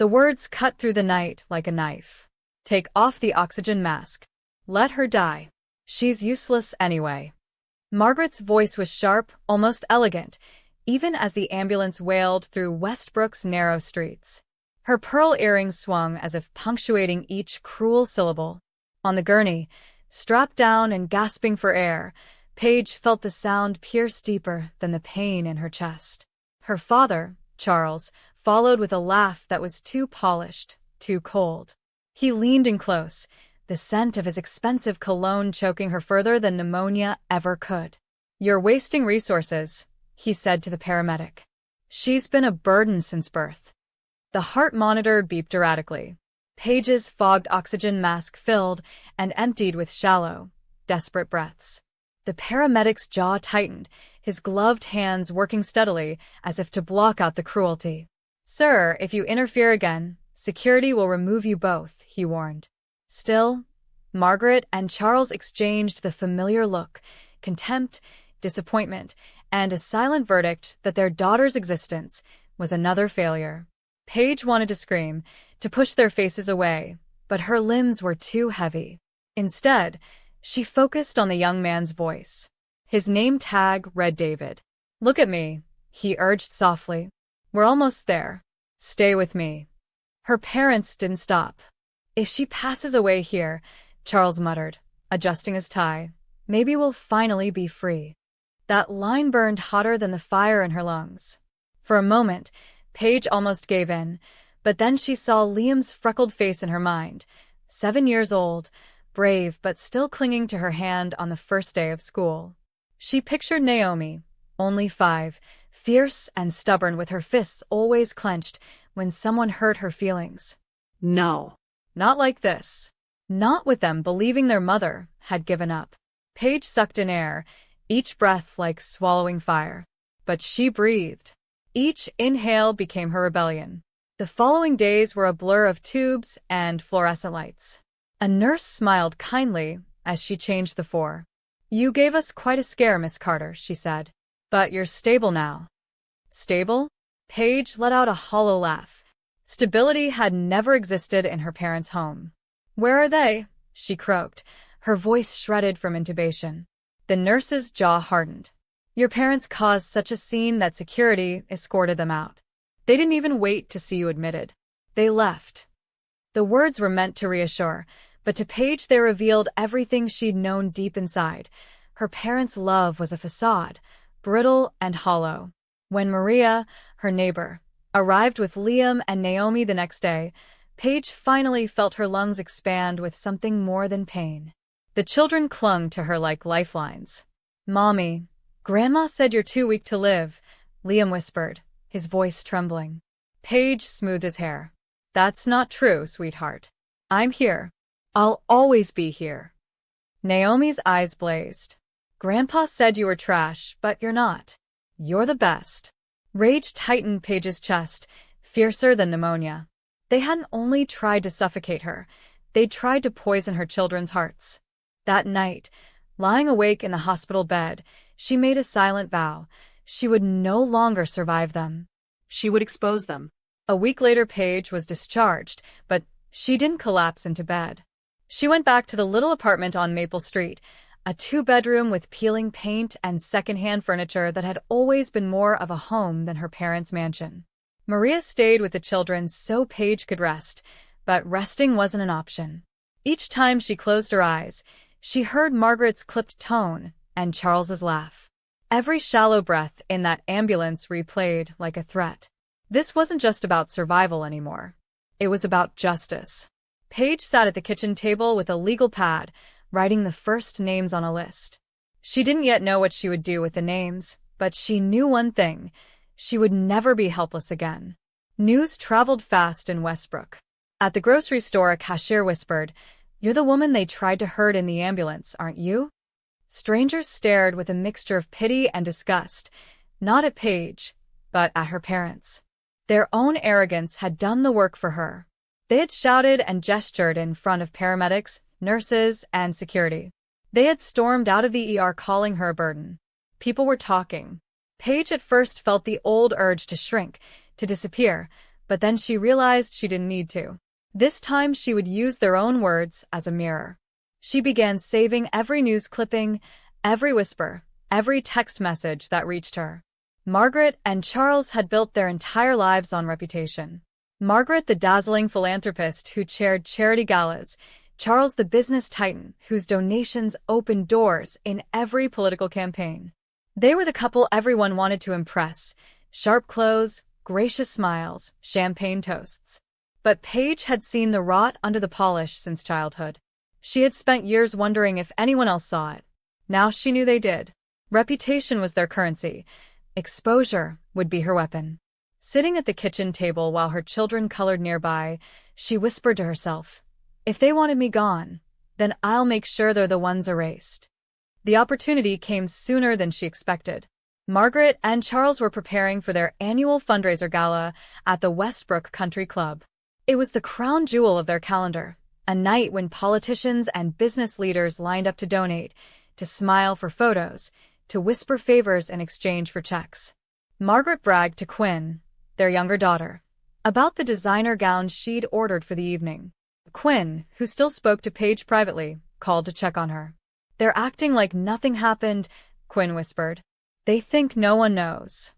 The words cut through the night like a knife. Take off the oxygen mask. Let her die. She's useless anyway. Margaret's voice was sharp, almost elegant, even as the ambulance wailed through Westbrook's narrow streets. Her pearl earrings swung as if punctuating each cruel syllable. On the gurney, strapped down and gasping for air, Paige felt the sound pierce deeper than the pain in her chest. Her father, Charles, followed with a laugh that was too polished, too cold. He leaned in close, the scent of his expensive cologne choking her further than pneumonia ever could. "You're wasting resources," he said to the paramedic. "She's been a burden since birth." The heart monitor beeped erratically. Paige's fogged oxygen mask filled and emptied with shallow, desperate breaths. The paramedic's jaw tightened, his gloved hands working steadily as if to block out the cruelty. "Sir, if you interfere again, security will remove you both," he warned. Still, Margaret and Charles exchanged the familiar look, contempt, disappointment, and a silent verdict that their daughter's existence was another failure. Paige wanted to scream, to push their faces away, but her limbs were too heavy. Instead, she focused on the young man's voice. His name tag read David. "Look at me," he urged softly. "We're almost there. Stay with me." Her parents didn't stop. "If she passes away here," Charles muttered, adjusting his tie, "maybe we'll finally be free." That line burned hotter than the fire in her lungs. For a moment, Paige almost gave in, but then she saw Liam's freckled face in her mind, 7 years old, brave but still clinging to her hand on the first day of school. She pictured Naomi, only 5, fierce and stubborn with her fists always clenched when someone hurt her feelings. No. Not like this. Not with them believing their mother had given up. Paige sucked in air, each breath like swallowing fire. But she breathed. Each inhale became her rebellion. The following days were a blur of tubes and fluorescent lights. A nurse smiled kindly as she changed the 4. "You gave us quite a scare, Miss Carter," she said. "But you're stable now." Stable? Paige let out a hollow laugh. Stability had never existed in her parents' home. "Where are they?" she croaked, her voice shredded from intubation. The nurse's jaw hardened. "Your parents caused such a scene that security escorted them out. They didn't even wait to see you admitted. They left." The words were meant to reassure, but to Paige they revealed everything she'd known deep inside. Her parents' love was a facade, brittle and hollow. When Maria, her neighbor, arrived with Liam and Naomi the next day, Paige finally felt her lungs expand with something more than pain. The children clung to her like lifelines. "Mommy, Grandma said you're too weak to live," Liam whispered, his voice trembling. Paige smoothed his hair. "That's not true, sweetheart. I'm here. I'll always be here." Naomi's eyes blazed. "Grandpa said you were trash, but you're not. You're the best." Rage tightened Paige's chest, fiercer than pneumonia. They hadn't only tried to suffocate her, they'd tried to poison her children's hearts. That night, lying awake in the hospital bed, she made a silent vow. She would no longer survive them. She would expose them. A week later, Paige was discharged, but she didn't collapse into bed. She went back to the little apartment on Maple Street, a 2-bedroom with peeling paint and secondhand furniture that had always been more of a home than her parents' mansion. Maria stayed with the children so Paige could rest, but resting wasn't an option. Each time she closed her eyes, she heard Margaret's clipped tone and Charles's laugh. Every shallow breath in that ambulance replayed like a threat. This wasn't just about survival anymore. It was about justice. Paige sat at the kitchen table with a legal pad, writing the first names on a list. She didn't yet know what she would do with the names, but she knew one thing: she would never be helpless again. News traveled fast in Westbrook. At the grocery store, a cashier whispered, "You're the woman they tried to hurt in the ambulance, aren't you?" Strangers stared with a mixture of pity and disgust, not at Paige, but at her parents. Their own arrogance had done the work for her. They had shouted and gestured in front of paramedics, nurses, and security. They had stormed out of the ER calling her a burden. People were talking. Paige at first felt the old urge to shrink, to disappear, But then she realized she didn't need to. This time she would use their own words as a mirror. She began saving every news clipping, every whisper, every text message that reached her. Margaret and Charles had built their entire lives on reputation. Margaret, the dazzling philanthropist who chaired charity galas, Charles, the business titan whose donations opened doors in every political campaign. They were the couple everyone wanted to impress: sharp clothes, gracious smiles, champagne toasts. But Paige had seen the rot under the polish since childhood. She had spent years wondering if anyone else saw it. Now she knew they did. Reputation was their currency. Exposure would be her weapon. Sitting at the kitchen table while her children colored nearby, she whispered to herself, "If they wanted me gone, then I'll make sure they're the ones erased." The opportunity came sooner than she expected. Margaret and Charles were preparing for their annual fundraiser gala at the Westbrook Country Club. It was the crown jewel of their calendar, a night when politicians and business leaders lined up to donate, to smile for photos, to whisper favors in exchange for checks. Margaret bragged to Quinn, their younger daughter, about the designer gown she'd ordered for the evening. Quinn, who still spoke to Paige privately, called to check on her. "They're acting like nothing happened," Quinn whispered. "They think no one knows."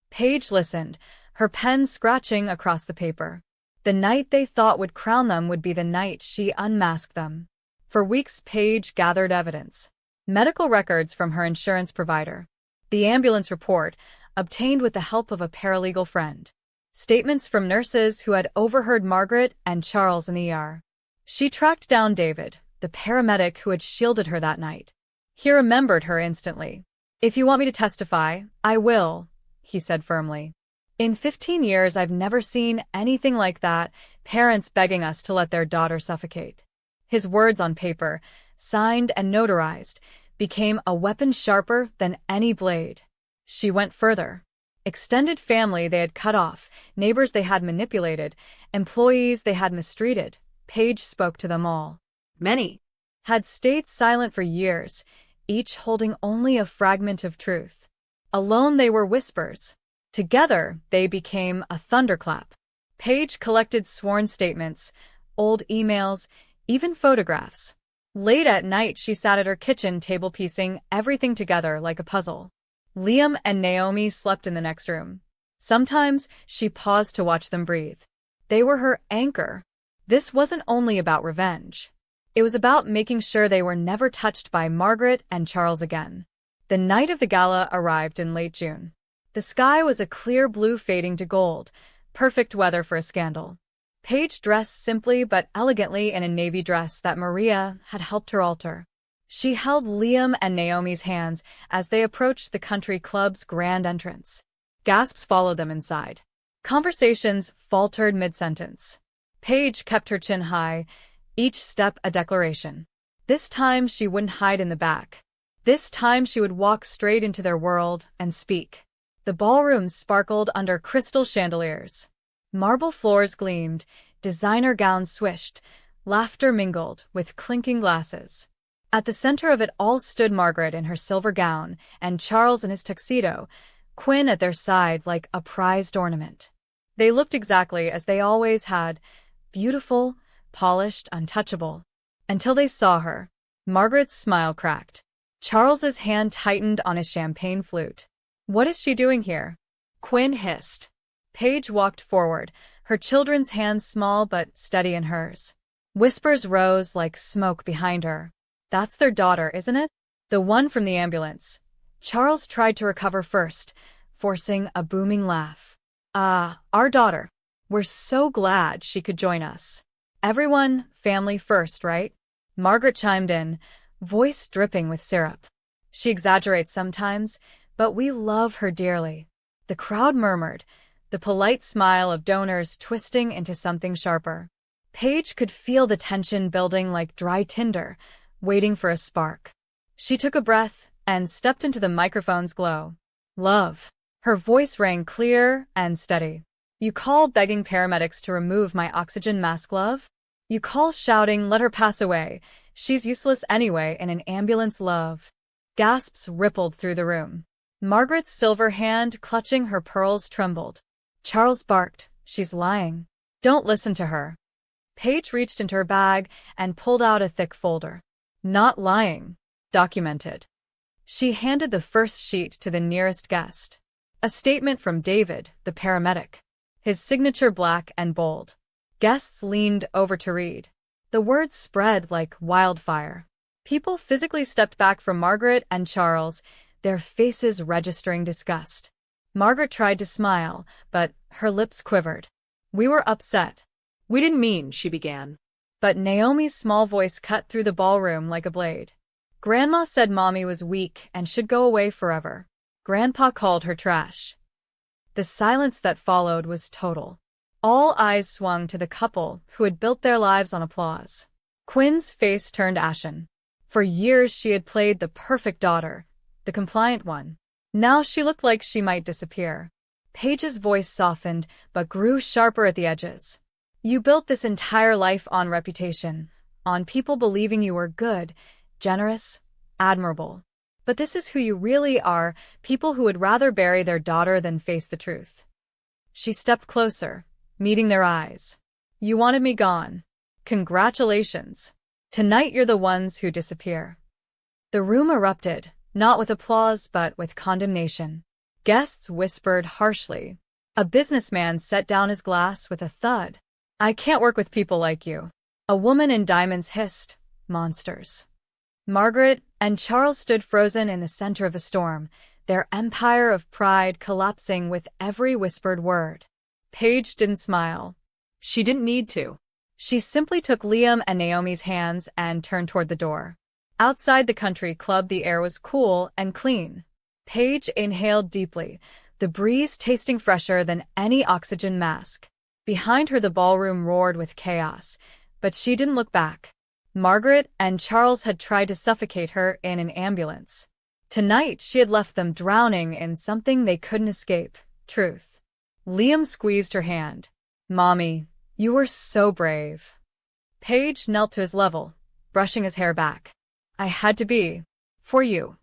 Paige listened, her pen scratching across the paper. The night they thought would crown them would be the night she unmasked them. For weeks Paige gathered evidence. Medical records from her insurance provider. The ambulance report, obtained with the help of a paralegal friend. Statements from nurses who had overheard Margaret and Charles in the ER. She tracked down David, the paramedic who had shielded her that night. He remembered her instantly. "If you want me to testify, I will," he said firmly. "In 15 years I've never seen anything like that, parents begging us to let their daughter suffocate." His words on paper, signed and notarized, became a weapon sharper than any blade. She went further. Extended family they had cut off, neighbors they had manipulated, employees they had mistreated. Paige spoke to them all. Many had stayed silent for years, each holding only a fragment of truth. Alone they were whispers. Together they became a thunderclap. Paige collected sworn statements, old emails, even photographs. Late at night she sat at her kitchen table piecing everything together like a puzzle. Liam and Naomi slept in the next room. Sometimes she paused to watch them breathe. They were her anchor. This wasn't only about revenge. It was about making sure they were never touched by Margaret and Charles again. The night of the gala arrived in late June. The sky was a clear blue fading to gold, perfect weather for a scandal. Paige dressed simply but elegantly in a navy dress that Maria had helped her alter. She held Liam and Naomi's hands as they approached the country club's grand entrance. Gasps followed them inside. Conversations faltered mid-sentence. Paige kept her chin high, each step a declaration. This time she wouldn't hide in the back. This time she would walk straight into their world and speak. The ballroom sparkled under crystal chandeliers. Marble floors gleamed, designer gowns swished, laughter mingled with clinking glasses. At the center of it all stood Margaret in her silver gown, and Charles in his tuxedo, Quinn at their side like a prized ornament. They looked exactly as they always had, beautiful, polished, untouchable. Until they saw her. Margaret's smile cracked. Charles's hand tightened on his champagne flute. "What is she doing here?" Quinn hissed. Paige walked forward, her children's hands small but steady in hers. Whispers rose like smoke behind her. "That's their daughter, isn't it? The one from the ambulance." Charles tried to recover first, forcing a booming laugh. "Ah, our daughter. We're so glad she could join us. Everyone, family first, right?" Margaret chimed in, voice dripping with syrup. "She exaggerates sometimes, but we love her dearly." The crowd murmured, the polite smile of donors twisting into something sharper. Paige could feel the tension building like dry tinder, waiting for a spark. She took a breath and stepped into the microphone's glow. "Love." Her voice rang clear and steady. "You call begging paramedics to remove my oxygen mask, love? You call shouting, 'Let her pass away. She's useless anyway,' in an ambulance, love." Gasps rippled through the room. Margaret's silver hand clutching her pearls trembled. Charles barked, She's lying. Don't listen to her. Paige reached into her bag and pulled out a thick folder. Not lying. Documented. She handed the first sheet to the nearest guest. A statement from David, the paramedic. His signature black and bold. Guests leaned over to read. The words spread like wildfire. People physically stepped back from Margaret and Charles, their faces registering disgust. Margaret tried to smile, but her lips quivered. We were upset. We didn't mean, she began. But Naomi's small voice cut through the ballroom like a blade. Grandma said Mommy was weak and should go away forever. Grandpa called her trash. The silence that followed was total. All eyes swung to the couple who had built their lives on applause. Quinn's face turned ashen. For years she had played the perfect daughter, the compliant one. Now she looked like she might disappear. Paige's voice softened, but grew sharper at the edges. You built this entire life on reputation, on people believing you were good, generous, admirable. But this is who you really are, people who would rather bury their daughter than face the truth. She stepped closer, meeting their eyes. You wanted me gone. Congratulations. Tonight you're the ones who disappear. The room erupted, not with applause but with condemnation. Guests whispered harshly. A businessman set down his glass with a thud. I can't work with people like you. A woman in diamonds hissed, monsters. Margaret and Charles stood frozen in the center of the storm, their empire of pride collapsing with every whispered word. Paige didn't smile. She didn't need to. She simply took Liam and Naomi's hands and turned toward the door. Outside the country club the air was cool and clean. Paige inhaled deeply, the breeze tasting fresher than any oxygen mask. Behind her the ballroom roared with chaos, but she didn't look back. Margaret and Charles had tried to suffocate her in an ambulance. Tonight she had left them drowning in something they couldn't escape, truth. Liam squeezed her hand. Mommy, you were so brave. Paige knelt to his level, brushing his hair back. I had to be. For you.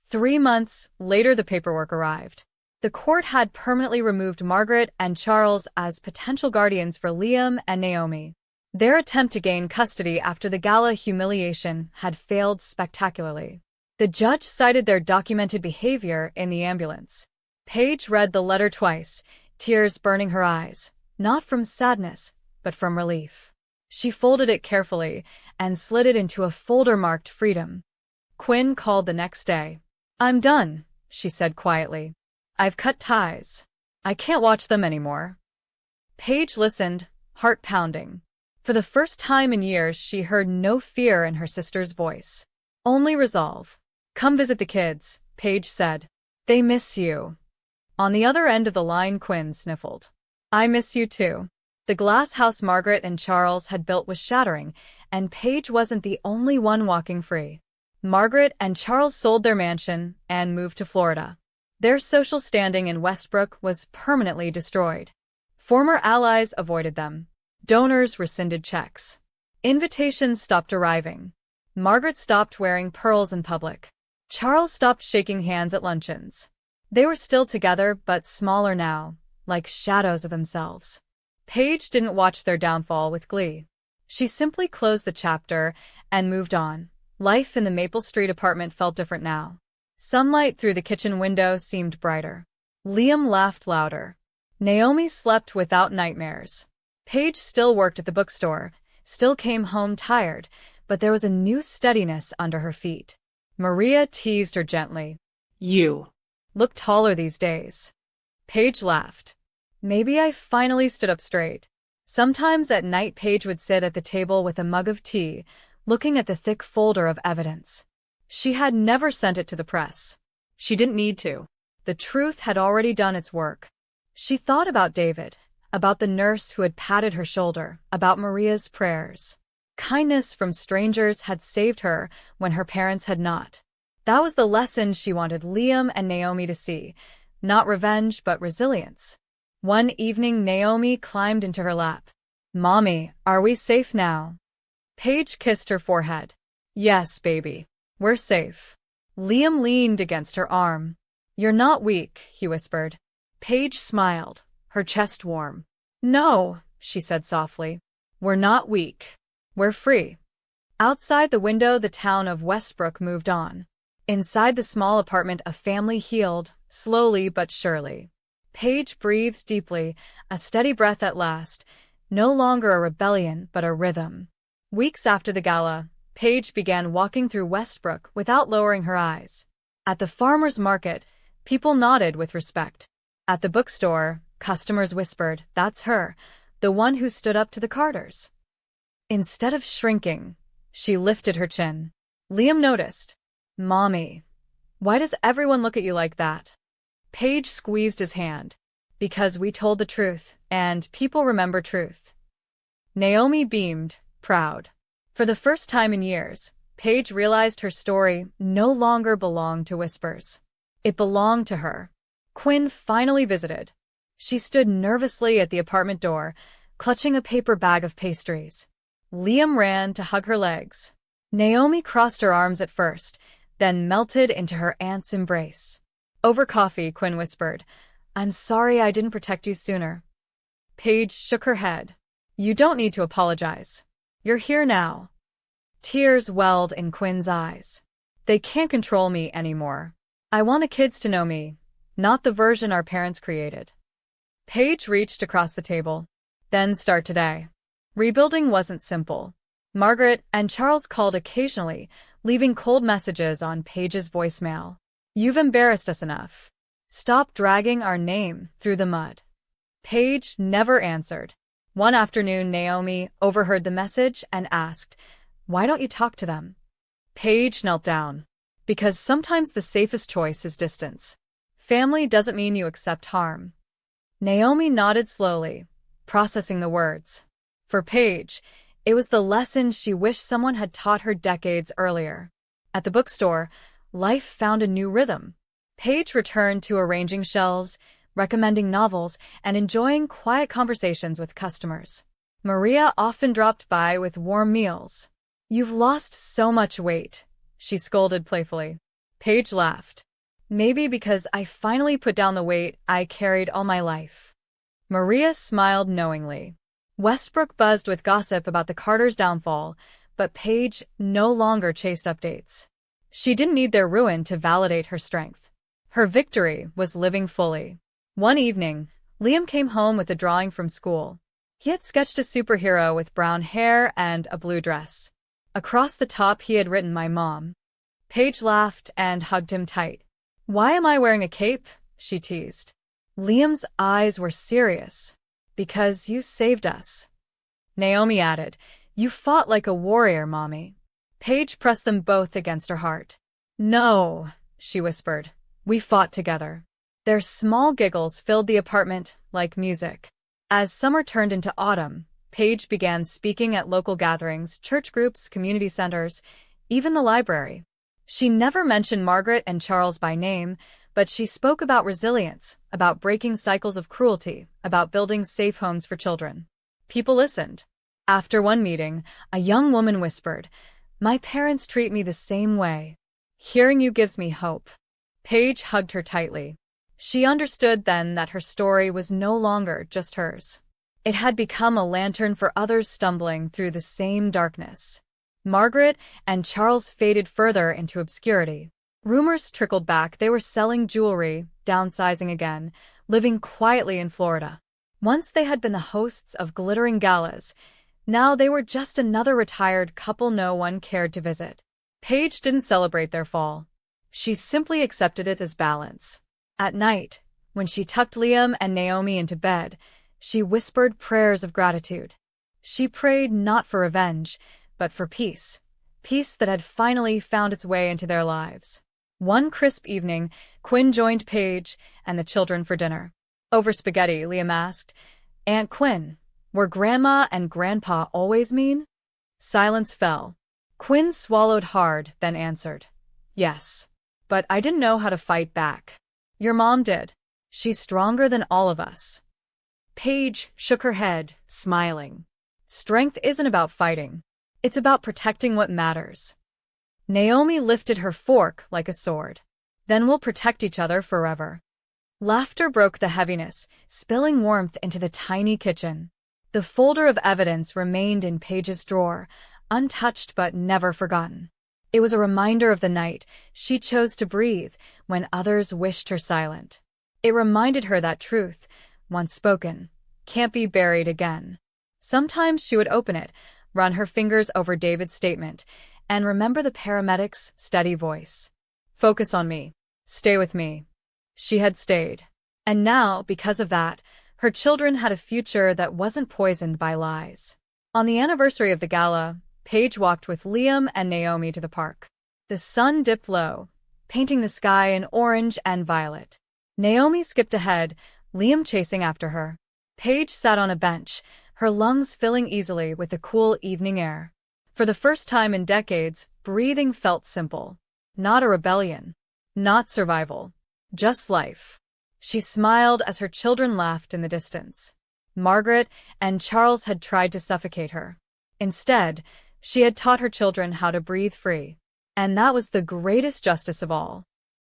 3 months later the paperwork arrived. The court had permanently removed Margaret and Charles as potential guardians for Liam and Naomi. Their attempt to gain custody after the gala humiliation had failed spectacularly. The judge cited their documented behavior in the ambulance. Paige read the letter twice, tears burning her eyes, not from sadness, but from relief. She folded it carefully and slid it into a folder marked Freedom. Quinn called the next day. I'm done, she said quietly. I've cut ties. I can't watch them anymore. Paige listened, heart pounding. For the first time in years she heard no fear in her sister's voice. Only resolve. Come visit the kids, Paige said. They miss you. On the other end of the line Quinn sniffled. I miss you too. The glass house Margaret and Charles had built was shattering, and Paige wasn't the only one walking free. Margaret and Charles sold their mansion and moved to Florida. Their social standing in Westbrook was permanently destroyed. Former allies avoided them. Donors rescinded checks. Invitations stopped arriving. Margaret stopped wearing pearls in public. Charles stopped shaking hands at luncheons. They were still together, but smaller now, like shadows of themselves. Paige didn't watch their downfall with glee. She simply closed the chapter and moved on. Life in the Maple Street apartment felt different now. Sunlight through the kitchen window seemed brighter. Liam laughed louder. Naomi slept without nightmares. Paige still worked at the bookstore, still came home tired, but there was a new steadiness under her feet. Maria teased her gently. You look taller these days. Paige laughed. Maybe I finally stood up straight. Sometimes at night Paige would sit at the table with a mug of tea, looking at the thick folder of evidence. She had never sent it to the press. She didn't need to. The truth had already done its work. She thought about David, about the nurse who had patted her shoulder, about Maria's prayers. Kindness from strangers had saved her when her parents had not. That was the lesson she wanted Liam and Naomi to see, not revenge but resilience. One evening Naomi climbed into her lap. Mommy, are we safe now? Paige kissed her forehead. Yes, baby. We're safe. Liam leaned against her arm. You're not weak, he whispered. Paige smiled, her chest warm. No, she said softly. We're not weak. We're free. Outside the window, the town of Westbrook moved on. Inside the small apartment, a family healed, slowly but surely. Paige breathed deeply, a steady breath at last, no longer a rebellion but a rhythm. Weeks after the gala, Paige began walking through Westbrook without lowering her eyes. At the farmer's market, people nodded with respect. At the bookstore, customers whispered, "That's her, the one who stood up to the Carters." Instead of shrinking, she lifted her chin. Liam noticed. "Mommy, why does everyone look at you like that?" Paige squeezed his hand. "Because we told the truth, and people remember truth." Naomi beamed, proud. For the first time in years, Paige realized her story no longer belonged to whispers. It belonged to her. Quinn finally visited. She stood nervously at the apartment door, clutching a paper bag of pastries. Liam ran to hug her legs. Naomi crossed her arms at first, then melted into her aunt's embrace. Over coffee, Quinn whispered, "I'm sorry I didn't protect you sooner." Paige shook her head. "You don't need to apologize. You're here now." Tears welled in Quinn's eyes. "They can't control me anymore. I want the kids to know me, not the version our parents created." Paige reached across the table. "Then start today." Rebuilding wasn't simple. Margaret and Charles called occasionally, leaving cold messages on Paige's voicemail. "You've embarrassed us enough. Stop dragging our name through the mud." Paige never answered. One afternoon, Naomi overheard the message and asked, "Why don't you talk to them?" Paige knelt down. "Because sometimes the safest choice is distance. Family doesn't mean you accept harm." Naomi nodded slowly, processing the words. For Paige, it was the lesson she wished someone had taught her decades earlier. At the bookstore, life found a new rhythm. Paige returned to arranging shelves, recommending novels, and enjoying quiet conversations with customers. Maria often dropped by with warm meals. "You've lost so much weight," she scolded playfully. Paige laughed. "Maybe because I finally put down the weight I carried all my life." Maria smiled knowingly. Westbrook buzzed with gossip about the Carters' downfall, but Paige no longer chased updates. She didn't need their ruin to validate her strength. Her victory was living fully. One evening, Liam came home with a drawing from school. He had sketched a superhero with brown hair and a blue dress. Across the top he had written, "My mom." Paige laughed and hugged him tight. "Why am I wearing a cape?" she teased. Liam's eyes were serious. "Because you saved us." Naomi added, "You fought like a warrior, Mommy." Paige pressed them both against her heart. "No," she whispered. "We fought together." Their small giggles filled the apartment like music. As summer turned into autumn, Paige began speaking at local gatherings, church groups, community centers, even the library. She never mentioned Margaret and Charles by name, but she spoke about resilience, about breaking cycles of cruelty, about building safe homes for children. People listened. After one meeting, a young woman whispered, "My parents treat me the same way. Hearing you gives me hope." Paige hugged her tightly. She understood then that her story was no longer just hers. It had become a lantern for others stumbling through the same darkness. Margaret and Charles faded further into obscurity. Rumors trickled back they were selling jewelry, downsizing again, living quietly in Florida. Once they had been the hosts of glittering galas, now they were just another retired couple no one cared to visit. Paige didn't celebrate their fall. She simply accepted it as balance. At night, when she tucked Liam and Naomi into bed, she whispered prayers of gratitude. She prayed not for revenge, but for peace. Peace that had finally found its way into their lives. One crisp evening, Quinn joined Paige and the children for dinner. Over spaghetti, Liam asked, "Aunt Quinn, were Grandma and Grandpa always mean?" Silence fell. Quinn swallowed hard, then answered, "Yes. But I didn't know how to fight back. Your mom did. She's stronger than all of us." Paige shook her head, smiling. "Strength isn't about fighting. It's about protecting what matters." Naomi lifted her fork like a sword. "Then we'll protect each other forever." Laughter broke the heaviness, spilling warmth into the tiny kitchen. The folder of evidence remained in Paige's drawer, untouched but never forgotten. It was a reminder of the night she chose to breathe when others wished her silent. It reminded her that truth, once spoken, can't be buried again. Sometimes she would open it, run her fingers over David's statement, and remember the paramedic's steady voice. Focus on me. Stay with me. She had stayed. And now, because of that, her children had a future that wasn't poisoned by lies. On the anniversary of the gala, Paige walked with Liam and Naomi to the park. The sun dipped low, painting the sky in orange and violet. Naomi skipped ahead, Liam chasing after her. Paige sat on a bench, her lungs filling easily with the cool evening air. For the first time in decades, breathing felt simple. Not a rebellion. Not survival. Just life. She smiled as her children laughed in the distance. Margaret and Charles had tried to suffocate her. Instead, she had taught her children how to breathe free. And that was the greatest justice of all.